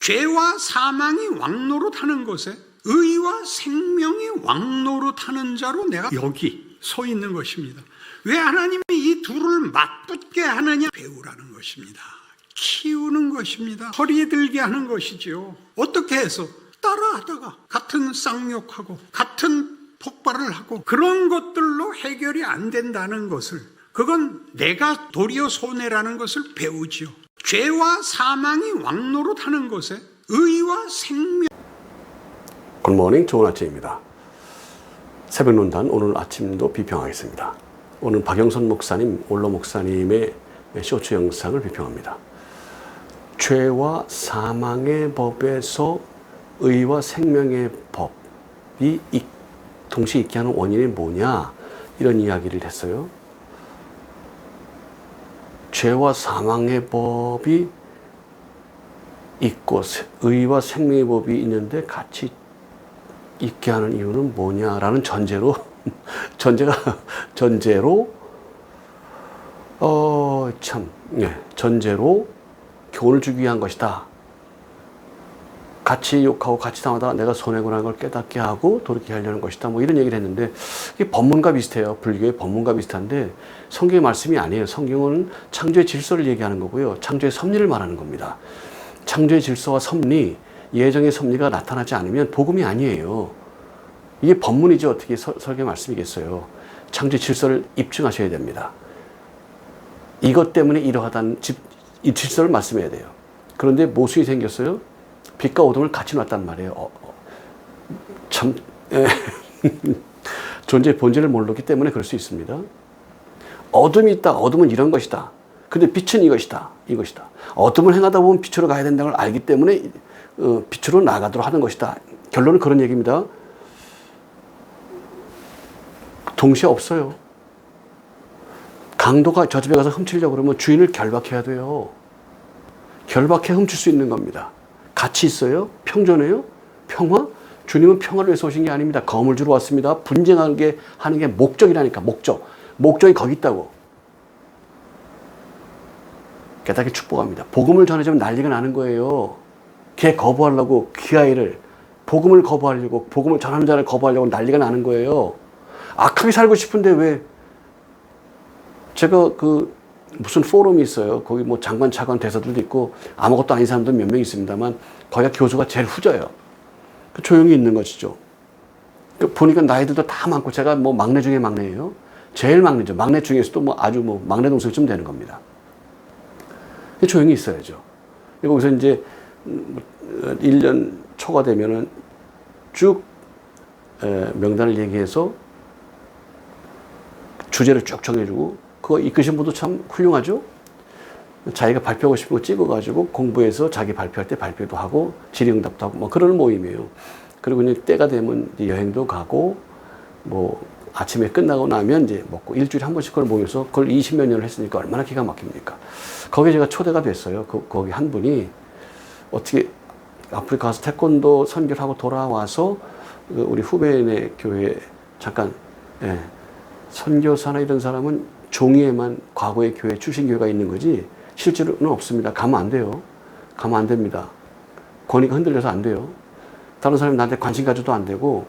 죄와 사망이 왕노릇하는 곳에 의와 생명이 왕노릇하는 자로 내가 여기 서 있는 것입니다. 왜 하나님이 이 둘을 맞붙게 하느냐? 배우라는 것입니다. 키우는 것입니다. 허리에 들게 하는 것이죠. 어떻게 해서? 따라하다가 같은 쌍욕하고 같은 폭발을 하고 그런 것들로 해결이 안 된다는 것을, 그건 내가 도리어 손해라는 것을 배우지요. 죄와 사망이 왕노릇하는 곳에 의와 생명. 굿모닝, 좋은 아침입니다. 새벽논단 오늘 아침도 비평하겠습니다. 오늘 박영선 목사님, 올로 목사님의 쇼츠 영상을 비평합니다. 죄와 사망의 법에서 의와 생명의 법이 동시에 있게 하는 원인이 뭐냐, 이런 이야기를 했어요. 죄와 사망의 법이 있고 의와 생명의 법이 있는데 같이 있게 하는 이유는 뭐냐라는 전제로 전제로 교훈을 주기 위한 것이다. 같이 욕하고 같이 당하다가 내가 손해구나 하는 걸 깨닫게 하고 돌이키게 하려는 것이다. 뭐 이런 얘기를 했는데, 이게 법문과 비슷해요. 불교의 법문과 비슷한데 성경의 말씀이 아니에요. 성경은 창조의 질서를 얘기하는 거고요. 창조의 섭리를 말하는 겁니다. 창조의 질서와 섭리, 예정의 섭리가 나타나지 않으면 복음이 아니에요. 이게 법문이죠. 어떻게 설교 말씀이겠어요. 창조의 질서를 입증하셔야 됩니다. 이것 때문에 이러하다는 이 질서를 말씀해야 돼요. 그런데 모순이 생겼어요. 빛과 어둠을 같이 놨단 말이에요. 존재의 본질을 모르기 때문에 그럴 수 있습니다. 어둠이 있다. 어둠은 이런 것이다. 근데 빛은 이것이다. 어둠을 행하다 보면 빛으로 가야 된다는 걸 알기 때문에 빛으로 나가도록 하는 것이다. 결론은 그런 얘기입니다. 동시에 없어요. 강도가 저 집에 가서 훔치려고 그러면 주인을 결박해야 돼요. 결박해 훔칠 수 있는 겁니다. 같이 있어요? 평전해요? 평화? 주님은 평화를 위해서 오신 게 아닙니다. 검을 주러 왔습니다. 분쟁하게 하는 게 목적이라니까. 목적이 거기 있다고. 깨닫게 축복합니다. 복음을 전해주면 난리가 나는 거예요. 걔 거부하려고, 귀아이를 복음을 거부하려고, 복음을 전하는 자를 거부하려고 난리가 나는 거예요. 악하게 살고 싶은데 왜? 제가 무슨 포럼이 있어요. 거기 뭐 장관, 차관, 대사들도 있고 아무것도 아닌 사람도 몇 명 있습니다만 거기가 교수가 제일 후져요. 조용히 있는 것이죠. 보니까 나이들도 다 많고 제가 뭐 막내 중에 막내예요. 제일 막내죠. 막내 중에서도 뭐 아주 뭐 막내 동생쯤 되는 겁니다. 조용히 있어야죠. 거기서 이제 1년 초가 되면은 쭉 명단을 얘기해서 주제를 쭉 정해주고, 그거 이끄신 분도 참 훌륭하죠? 자기가 발표하고 싶은 거 찍어가지고 공부해서 자기 발표할 때 발표도 하고 질의응답도 하고 뭐 그런 모임이에요. 그리고 이제 때가 되면 이제 여행도 가고, 뭐 아침에 끝나고 나면 이제 먹고, 일주일에 한 번씩 그걸 모여서 그걸 20몇 년을 했으니까 얼마나 기가 막힙니까? 거기에 제가 초대가 됐어요. 거기 한 분이 어떻게 아프리카 가서 태권도 선교를 하고 돌아와서 우리 후배네 교회에 잠깐, 선교사나 이런 사람은 종이에만 과거의 교회, 출신 교회가 있는 거지 실제로는 없습니다. 가면 안 돼요. 가면 안 됩니다. 권위가 흔들려서 안 돼요. 다른 사람이 나한테 관심 가져도 안 되고,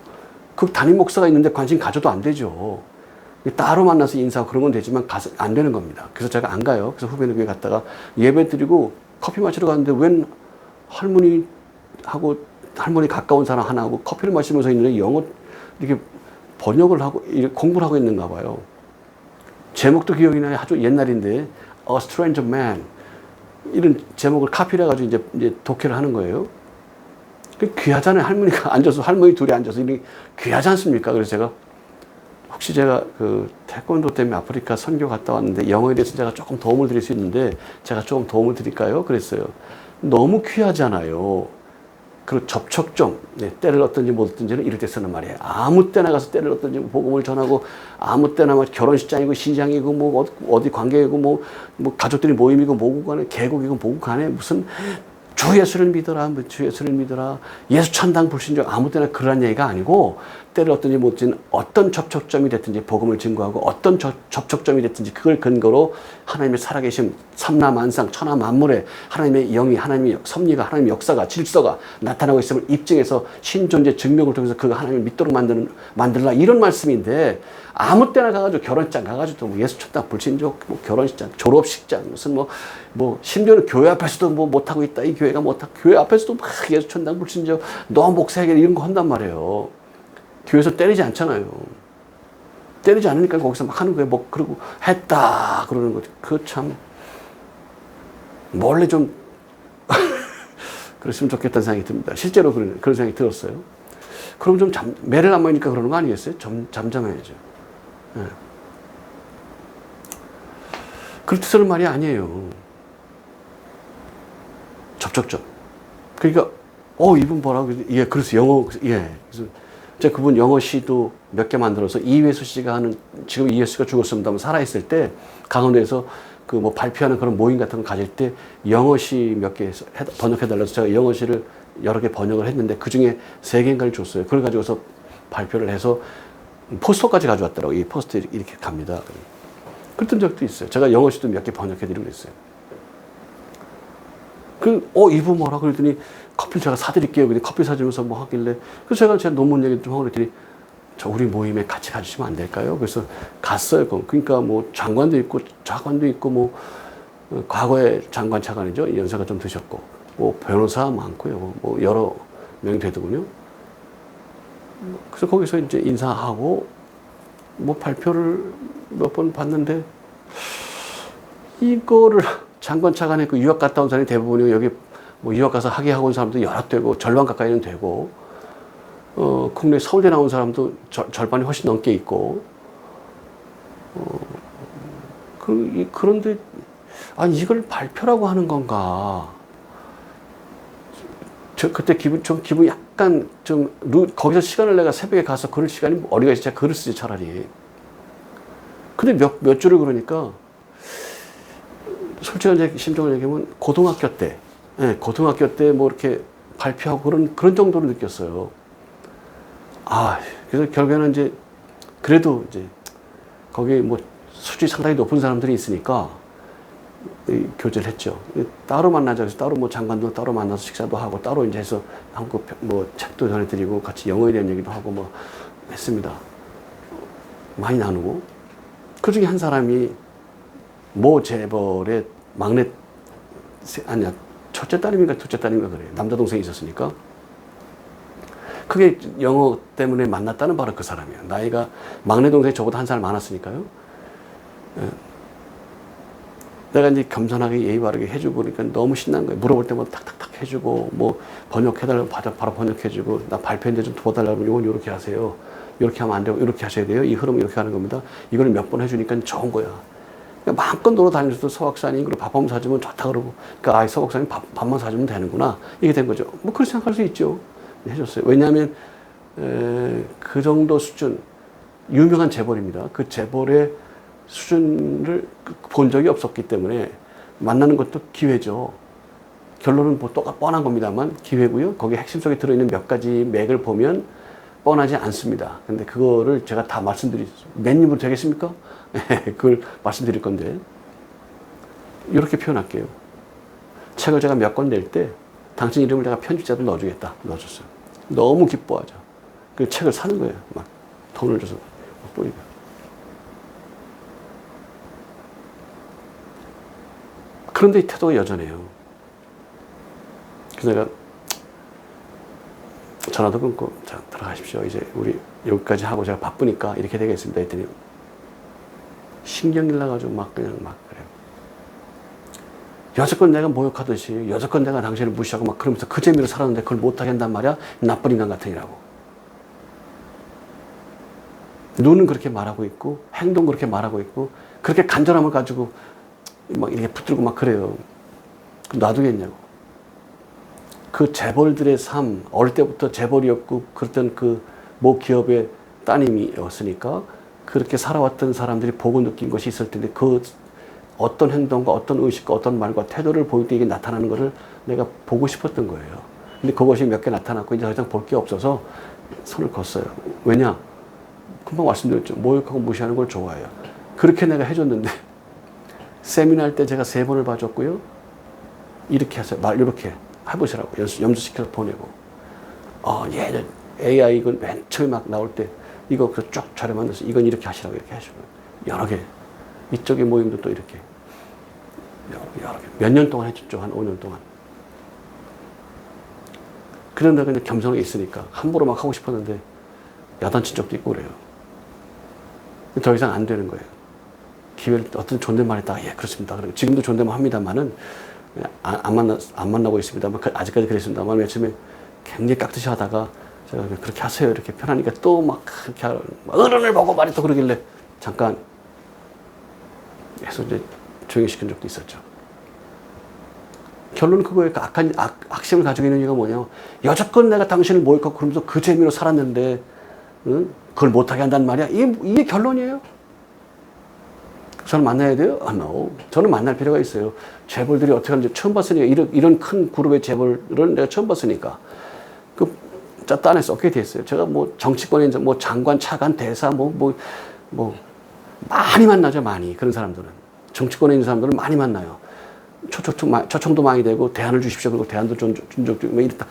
그 담임 목사가 있는데 관심 가져도 안 되죠. 따로 만나서 인사하고 그런 건 되지만 가서 안 되는 겁니다. 그래서 제가 안 가요. 그래서 후배네 교회 갔다가 예배 드리고 커피 마시러 갔는데 웬 할머니 가까운 사람 하나하고 커피를 마시면서 있는데 영어 이렇게 번역을 하고 공부를 하고 있는가 봐요. 제목도 기억이 나요. 아주 옛날인데 A Stranger Man, 이런 제목을 카피를 해가지고 이제 독해를 하는 거예요. 귀하잖아요. 할머니가 앉아서, 할머니 둘이 앉아서 이렇게 귀하지 않습니까? 그래서 혹시 제가 태권도 때문에 아프리카 선교 갔다 왔는데 영어에 대해서 제가 조금 도움을 드릴 수 있는데 제가 조금 도움을 드릴까요? 그랬어요. 너무 귀하잖아요. 그리고 접촉 좀, 때를 얻든지 못 얻든지는 이럴 때 쓰는 말이에요. 아무 때나 가서 때를 얻든지 복음을 전하고, 아무 때나 뭐 결혼식장이고 시장이고 뭐 어디 관계이고 뭐 가족들이 모임이고 모국 간에 계곡이고 모국 간에 무슨 주 예수를 믿어라, 뭐 주 예수를 믿어라, 예수 천당 불신자 아무 때나 그런 얘기가 아니고 때를 어떤지 못진 어떤 접촉점이 됐든지 복음을 증거하고 어떤 접촉점이 됐든지 그걸 근거로 하나님의 살아계심 삼라만상 천하만물에 하나님의 영이 하나님의 섭리가 하나님의 역사가 질서가 나타나고 있음을 입증해서 신존재 증명을 통해서 그가 하나님을 믿도록 만들라 이런 말씀인데 아무 때나 가가지고 결혼식장 가가지고 뭐 예수 천당 불신조 뭐 결혼식장 졸업식장 무슨 뭐 심지어는 교회 앞에서도 뭐 못하고 있다 이 교회가 못하고 교회 앞에서도 막 예수 천당 불신조 너 목사에게 이런 거 한단 말이에요. 교회에서 때리지 않잖아요. 때리지 않으니까 거기서 막 하는 거예요. 뭐 그러고 했다 그러는 거죠. 그 참 몰래 좀 그랬으면 좋겠다는 생각이 듭니다. 실제로 그런 생각이 들었어요. 그럼 좀 매를 안 먹으니까 그러는 거 아니겠어요? 잠잠해야죠. 네. 그럴 뜻은 말이 아니에요. 접촉점. 그러니까 이분 뭐라고 예, 그래서 영어 예. 그래서 제가 그분 영어 시도 몇 개 만들어서 이회수 씨가 하는 지금 이회수 씨가 죽었습니다만 살아있을 때 강원도에서 그 뭐 발표하는 그런 모임 같은 거 가질 때 영어 시 몇 개 번역해달라서 제가 영어 시를 여러 개 번역을 했는데 그 중에 3개인가를 줬어요. 그걸 가지고서 발표를 해서 포스터까지 가져왔더라고요. 이 포스터 이렇게 갑니다. 그랬던 적도 있어요. 제가 영어 시도 몇 개 번역해드리고 그랬어요. 이분 뭐라 그랬더니 커피 제가 사드릴게요. 근데 커피 사주면서 뭐 하길래 그래서 제가 논문 얘기 좀 하고 그랬더니 저 우리 모임에 같이 가주시면 안 될까요? 그래서 갔어요. 그러니까 뭐 장관도 있고 차관도 있고 뭐 과거에 장관 차관이죠. 연세가 좀 드셨고 뭐 변호사 많고요. 뭐 여러 명이 되더군요. 그래서 거기서 이제 인사하고 뭐 발표를 몇 번 봤는데 이거를 장관 차관에 그 유학 갔다 온 사람이 대부분이고 여기 뭐 유학 가서 학위하고 온 사람도 여러 되고 절반 가까이는 되고 국내 서울대 나온 사람도 절반이 훨씬 넘게 있고 그런데 아니 이걸 발표라고 하는 건가? 저 그때 기분 약간 거기서 시간을 내가 새벽에 가서 그럴 시간이 어디가 있어? 글을 쓰지 차라리. 근데 몇 줄을 그러니까 솔직한 심정을 얘기하면 고등학교 때 뭐 이렇게 발표하고 그런 정도로 느꼈어요. 그래서 결국에는 이제 그래도 이제 거기 뭐 수준이 상당히 높은 사람들이 있으니까 교제를 했죠. 따로 만나자 해서 따로 뭐 장관도 따로 만나서 식사도 하고 따로 이제 해서 한국 뭐 책도 전해드리고 같이 영어에 대한 얘기도 하고 뭐 했습니다. 많이 나누고 그 중에 한 사람이 모 재벌의 막내 아니야 첫째 딸인가 둘째 딸인가 그래요. 남자 동생이 있었으니까 그게 영어 때문에 만났다는 바로 그 사람이에요. 나이가 막내 동생이 저보다 한 살 많았으니까요. 내가 이제 겸손하게 예의 바르게 해주고 그러니까 너무 신난 거예요. 물어볼 때마다 탁탁탁 해주고 뭐 번역해달라고 바로 번역해주고 나 발표인데 좀 도와달라고 이건 이렇게 하세요. 이렇게 하면 안 되고 이렇게 하셔야 돼요. 이 흐름 이렇게 하는 겁니다. 이걸 몇 번 해주니까 좋은 거야. 그러니까 마음껏 놀러 다니면서도 서박사님 그리고 밥 한번 사주면 좋다 그러고 그러니까 서박사님 밥만 사주면 되는구나. 이게 된 거죠. 뭐 그렇게 생각할 수 있죠. 해줬어요. 왜냐하면 그 정도 수준 유명한 재벌입니다. 그 재벌의 수준을 본 적이 없었기 때문에 만나는 것도 기회죠. 결론은 뭐 뻔한 겁니다만 기회고요. 거기에 핵심 속에 들어있는 몇 가지 맥을 보면 뻔하지 않습니다. 근데 그거를 제가 다 몇 입으로 되겠습니까? 그걸 말씀드릴 건데 이렇게 표현할게요. 책을 제가 몇 권 낼 때 당신 이름을 내가 편집자들 넣어주겠다. 넣어줬어요. 너무 기뻐하죠. 그 책을 사는 거예요. 막 돈을 줘서 뿌리고. 그런데 이 태도가 여전해요. 그래서 내가 전화도 끊고 자 들어가십시오. 이제 우리 여기까지 하고 제가 바쁘니까 이렇게 되겠습니다. 했더니 신경질 나가지고 막 그래요. 여태껏 내가 모욕하듯이 여태껏 내가 당신을 무시하고 막 그러면서 그 재미로 살았는데 그걸 못하게 한단 말이야. 나쁜 인간 같으니라고. 눈은 그렇게 말하고 있고 행동 그렇게 말하고 있고 그렇게 간절함을 가지고 막 이렇게 붙들고 막 그래요. 놔두겠냐고. 그 재벌들의 삶, 어릴 때부터 재벌이었고 그랬던 그 모 기업의 따님이었으니까 그렇게 살아왔던 사람들이 보고 느낀 것이 있을 텐데 그 어떤 행동과 어떤 의식과 어떤 말과 태도를 보일 때 이게 나타나는 것을 내가 보고 싶었던 거예요. 근데 그것이 몇 개 나타났고 이제 더 이상 볼 게 없어서 손을 껐어요. 왜냐? 금방 말씀드렸죠. 모욕하고 무시하는 걸 좋아해요. 그렇게 내가 해줬는데 세미나 할 때 제가 3번을 봐줬고요. 이렇게 하세요. 이렇게 해보시라고 염두시켜서 보내고. 얘는 AI 이건 맨 처음에 막 나올 때 이거 쫙 자료 만들어서 이건 이렇게 하시라고 이렇게 하시고 여러 개. 이쪽의 모임도 또 이렇게 여러 개. 몇 년 동안 해줬죠. 한 5년 동안. 그런데 그냥 겸손하게 있으니까 함부로 막 하고 싶었는데 야단친 적도 있고 그래요. 더 이상 안 되는 거예요. 기회를 어떤 존댓말 했다가 예 그렇습니다. 그리고 지금도 존댓말 합니다만은 안 만나고 있습니다만 아직까지 그랬습니다만 맨 처음에 굉장히 깍듯이 하다가 제가 그렇게 하세요 이렇게 편하니까 또 막 그렇게 어른을 보고 말이 또 그러길래 잠깐 해서 이제 조용히 시킨 적도 있었죠. 결론은 그거예요. 악심을 가지고 있는 이유가 뭐냐. 여태껏 내가 당신을 모욕하고 그러면서 그 재미로 살았는데 응? 그걸 못하게 한단 말이야. 이게 결론이에요. 저는 만나야 돼요? No. 저는 만날 필요가 있어요. 재벌들이 어떻게 하는지 처음 봤으니까 이런 큰 그룹의 재벌을 내가 처음 봤으니까 딴에 썩게 됐어요. 제가 뭐 정치권에 뭐 장관, 차관, 대사 많이 만나죠. 많이 그런 사람들은 정치권에 있는 사람들은 많이 만나요. 초청도 많이 되고 대안을 주십시오. 그리고 대안도 준적도 뭐 이렇다.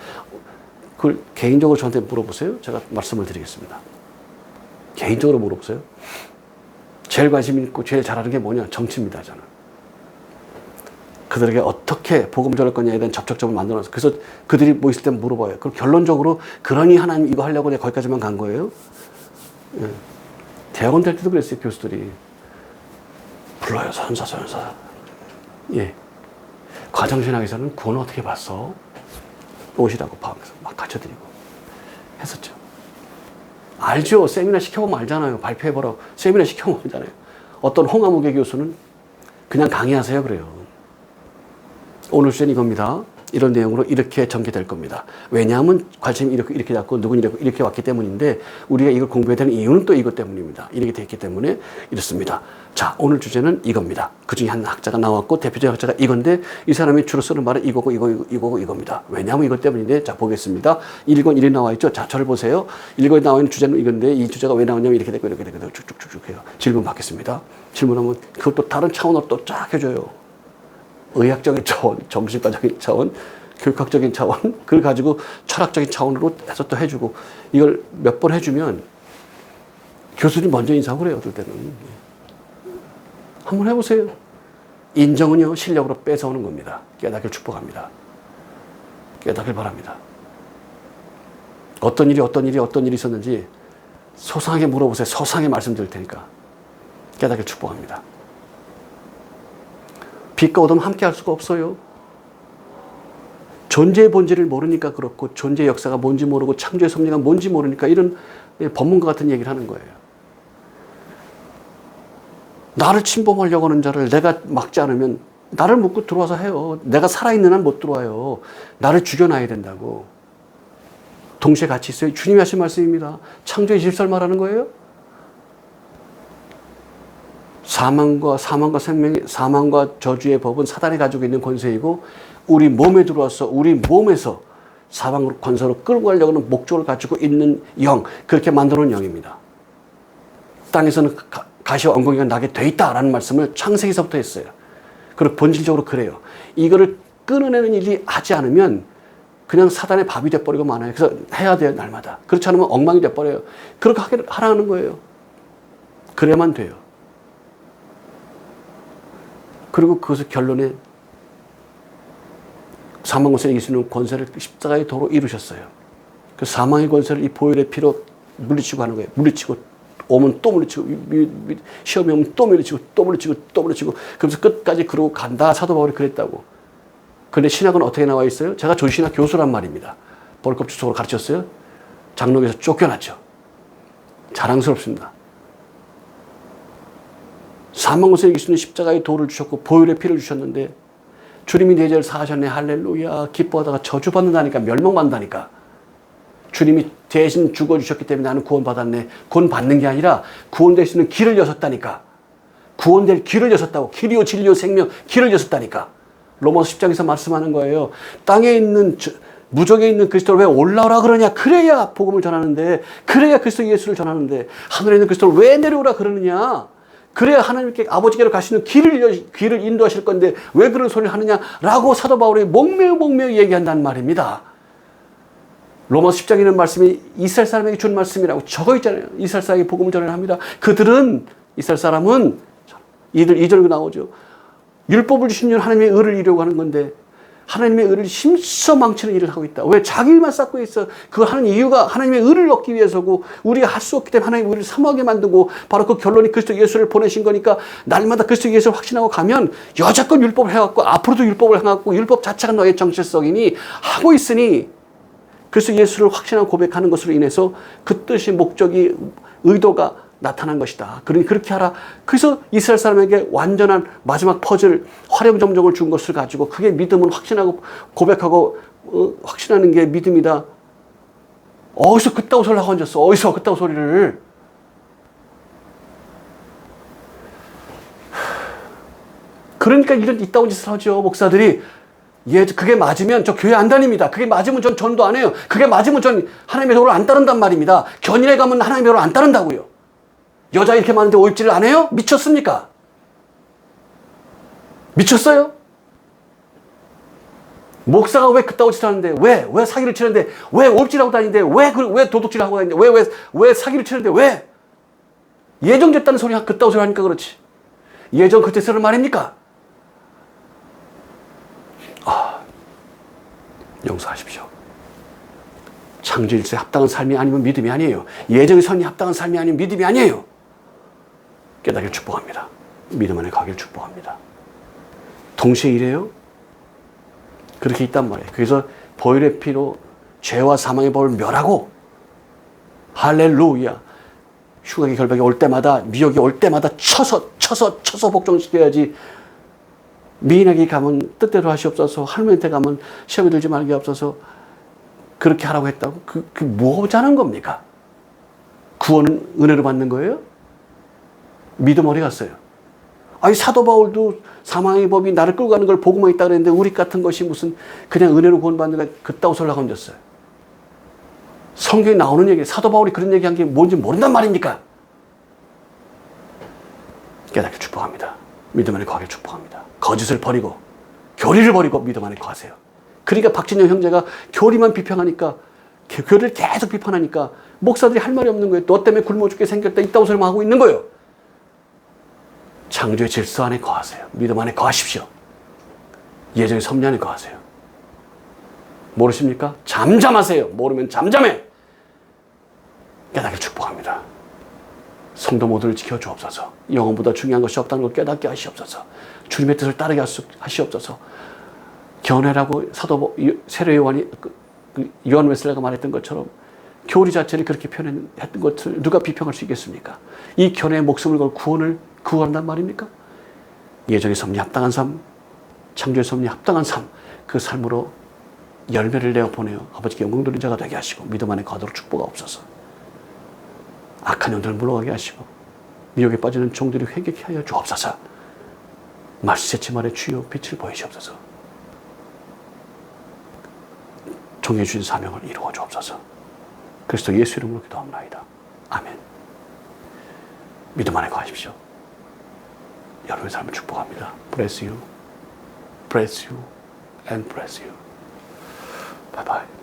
그걸 개인적으로 저한테 물어보세요. 제가 말씀을 드리겠습니다. 개인적으로 물어보세요. 제일 관심 있고 제일 잘하는 게 뭐냐? 정치입니다. 저는. 그들에게 어떻게 복음 전할 거냐에 대한 접촉점을 만들어서 그래서 그들이 뭐 있을 때 물어봐요. 그럼 결론적으로 그러니 하나님 이거 하려고 내가 거기까지만 간 거예요. 예. 대학원 될 때도 그랬어요. 교수들이. 불러요. 선사. 예. 과정신학에서는 구원 어떻게 봤어? 오시라고 막 가르쳐드리고 했었죠. 알죠. 세미나 시켜보면 알잖아요. 발표해보라고. 세미나 시켜보면 알잖아요. 어떤 홍아무개 교수는 그냥 강의하세요. 그래요. 오늘 주제는 이겁니다. 이런 내용으로 이렇게 전개될 겁니다. 왜냐하면 관심이 이렇게 잡고 누구는 이렇게 왔기 때문인데 우리가 이걸 공부해야 되는 이유는 또 이것 때문입니다. 이렇게 됐기 때문에 이렇습니다. 자, 오늘 주제는 이겁니다. 그 중에 한 학자가 나왔고 대표적인 학자가 이건데 이 사람이 주로 쓰는 말은 이거고 이겁니다. 왜냐하면 이것 때문인데 자 보겠습니다. 1권 1에 나와 있죠. 자, 저를 보세요. 1권에 나와 있는 주제는 이건데 이 주제가 왜 나왔냐면 이렇게 됐고 쭉쭉쭉 해요. 질문 받겠습니다. 질문하면 그것도 다른 차원으로 또 쫙 해줘요. 의학적인 차원, 정신과적인 차원, 교육학적인 차원, 그걸 가지고 철학적인 차원으로 해서 또 해주고 이걸 몇 번 해주면 교수님 먼저 인사하고 그래요. 어떨 때는. 한번 해보세요. 인정은요, 실력으로 뺏어오는 겁니다. 깨닫기를 축복합니다. 깨닫기를 바랍니다. 어떤 일이 있었는지 소상하게 물어보세요. 소상하게 말씀드릴 테니까. 깨닫기를 축복합니다. 빛과 어둠 함께 할 수가 없어요. 존재의 본질을 모르니까 그렇고 존재의 역사가 뭔지 모르고 창조의 섭리가 뭔지 모르니까 이런 법문과 같은 얘기를 하는 거예요. 나를 침범하려고 하는 자를 내가 막지 않으면 나를 묻고 들어와서 해요. 내가 살아있는 한 못 들어와요. 나를 죽여놔야 된다고. 동시에 같이 있어요. 주님이 하신 말씀입니다. 창조 20살 말하는 거예요. 사망과 저주의 법은 사단이 가지고 있는 권세이고 우리 몸에 들어와서 우리 몸에서 사방 권세로 끌고 가려고 하는 목적을 가지고 있는 영, 그렇게 만들어 놓은 영입니다. 땅에서는 가시와 엉겅이가 나게 돼 있다라는 말씀을 창세기서부터 했어요. 그리고 본질적으로 그래요. 이거를 끊어내는 일이 하지 않으면 그냥 사단의 밥이 돼버리고 마나요. 그래서 해야 돼요, 날마다. 그렇지 않으면 엉망이 돼버려요. 그렇게 하라는 거예요. 그래야만 돼요. 그리고 그것을 결론에 사망 권세를 이길 수 있는 권세를 십자가의 도로 이루셨어요. 그 사망의 권세를 이 보혈의 피로 물리치고 하는 거예요. 물리치고 오면 또 물리치고 시험이 오면 또 물리치고 또 물리치고 또 물리치고 그러면서 끝까지 그러고 간다. 사도 바울이 그랬다고. 그런데 신학은 어떻게 나와 있어요? 제가 조신학 교수란 말입니다. 벌금 주석으로 가르쳤어요. 장로교에서 쫓겨났죠. 자랑스럽습니다. 사망 권세를 이길 수 있는 십자가의 도를 주셨고 보혈의 피를 주셨는데 주님이 내 죄를 사하셨네. 할렐루야. 기뻐하다가 저주받는다니까. 멸망받는다니까. 주님이 대신 죽어주셨기 때문에 나는 구원받았네. 구원받는 게 아니라 구원될 수 있는 길을 여셨다니까. 구원될 길을 여셨다고. 길이요 진리요 생명 길을 여셨다니까. 로마서 10장에서 말씀하는 거예요. 땅에 있는 무적에 있는 그리스도를 왜 올라오라 그러냐? 그래야 복음을 전하는데, 그래야 그리스도 예수를 전하는데, 하늘에 있는 그리스도를 왜 내려오라 그러느냐? 그래야 하나님께 아버지께로 갈 수 있는 길을 인도하실 건데 왜 그런 소리를 하느냐라고 사도 바울이 목매우 얘기한다는 말입니다. 로마서 10장에 있는 말씀이 이스라엘 사람에게 준 말씀이라고 적어 있잖아요. 이스라엘 사람에게 복음을 전해야 합니다. 이스라엘 사람은 이들 2절에 나오죠. 율법을 주신 하나님의 의를 이루려고 하는 건데 하나님의 의를 힘써 망치는 일을 하고 있다. 왜? 자기 일만 쌓고 있어. 그 하는 이유가 하나님의 의를 얻기 위해서고 우리가 할 수 없기 때문에 하나님의 의를 사모하게 만들고 바로 그 결론이 그리스도 예수를 보내신 거니까 날마다 그리스도 예수를 확신하고 가면 여자껏 율법을 해갖고 앞으로도 율법을 해갖고 율법 자체가 너의 정체성이니 하고 있으니 그리스도 예수를 확신하고 고백하는 것으로 인해서 그 뜻이 목적이 의도가 나타난 것이다. 그러니 그렇게 하라. 그래서 이스라엘 사람에게 완전한 마지막 퍼즐, 화렴점정을 준 것을 가지고 그게 믿음은 확신하고 고백하고 확신하는 게 믿음이다. 어디서 그따구 소리를 하고 앉았어? 어디서 그따구 소리를. 그러니까 이따운 짓을 하죠. 목사들이. 그게 맞으면 저 교회 안 다닙니다. 그게 맞으면 전 전도 안 해요. 그게 맞으면 전 하나님의 도를 안 따른단 말입니다. 견인에 가면 하나님의 도를 안 따른다고요. 여자 이렇게 많은데 오입질을 안 해요? 미쳤습니까? 미쳤어요? 목사가 왜 그따구 짓을 하는데, 왜 사기를 치는데, 왜 오입질하고 다니는데, 왜 도둑질을 하고 다니는데, 왜 사기를 치는데, 왜? 예정 됐다는 소리, 그따구 소리 하니까 그렇지. 예정 그때 쓰는 말입니까? 용서하십시오. 창조일서에 합당한 삶이 아니면 믿음이 아니에요. 예정의 선이 합당한 삶이 아니면 믿음이 아니에요. 깨닫기를 축복합니다. 믿음 안에 가기를 축복합니다. 동시에 이래요? 그렇게 있단 말이에요. 그래서 보혈의 피로 죄와 사망의 법을 멸하고 할렐루야. 휴가기 결박이 올 때마다 미혹이 올 때마다 쳐서 복종시켜야지. 미인에게 가면 뜻대로 하시옵소서. 할머니한테 가면 시험에 들지 말게 없어서 그렇게 하라고 했다고? 그게 뭐 하자는 겁니까? 구원은 은혜로 받는 거예요? 믿음 어디 갔어요? 아니 사도 바울도 사망의 법이 나를 끌고 가는 걸 보고만 있다 그랬는데 우리 같은 것이 무슨 그냥 은혜로 구원받는다 그따구 소리를 하고 앉았어요. 성경에 나오는 얘기, 사도 바울이 그런 얘기한 게 뭔지 모른단 말입니까? 깨닫게 축복합니다. 믿음 안에 거하게 축복합니다. 거짓을 버리고 교리를 버리고 믿음 안에 거하세요. 그러니까 박진영 형제가 교리만 비평하니까 교리를 계속 비판하니까 목사들이 할 말이 없는 거예요. 너 때문에 굶어 죽게 생겼다 이따구 소리만 하고 있는 거예요. 창조의 질서 안에 거하세요. 믿음 안에 거하십시오. 예정의 섭리 안에 거하세요. 모르십니까? 잠잠하세요. 모르면 잠잠해. 깨닫게 축복합니다. 성도 모두를 지켜주옵소서. 영혼보다 중요한 것이 없다는 걸 깨닫게 하시옵소서. 주님의 뜻을 따르게 하시옵소서. 견해라고 세례 요한이 요한 웨슬레가 말했던 것처럼 교리 자체를 그렇게 표현했던 것을 누가 비평할 수 있겠습니까? 이 견해에 목숨을 걸 구원을 구한단 말입니까? 예정의 섭리 합당한 삶, 창조의 섭리 합당한 삶, 그 삶으로 열매를 내어 보내어 아버지께 영광 돌린 자가 되게 하시고 믿음 안에 거하도록 축복하옵소서. 악한 영들을 물러가게 하시고 미혹에 빠지는 종들이 회개케 하여 주옵소서. 말세치 말에 주여 빛을 보이시옵소서. 종에 주신 사명을 이루어 주옵소서. 그리스도 예수 이름으로 기도합니다. 아멘. 믿음 안에 거하십시오. 여러분의 삶을 축복합니다. Bless you, bless you, and bless you. Bye bye.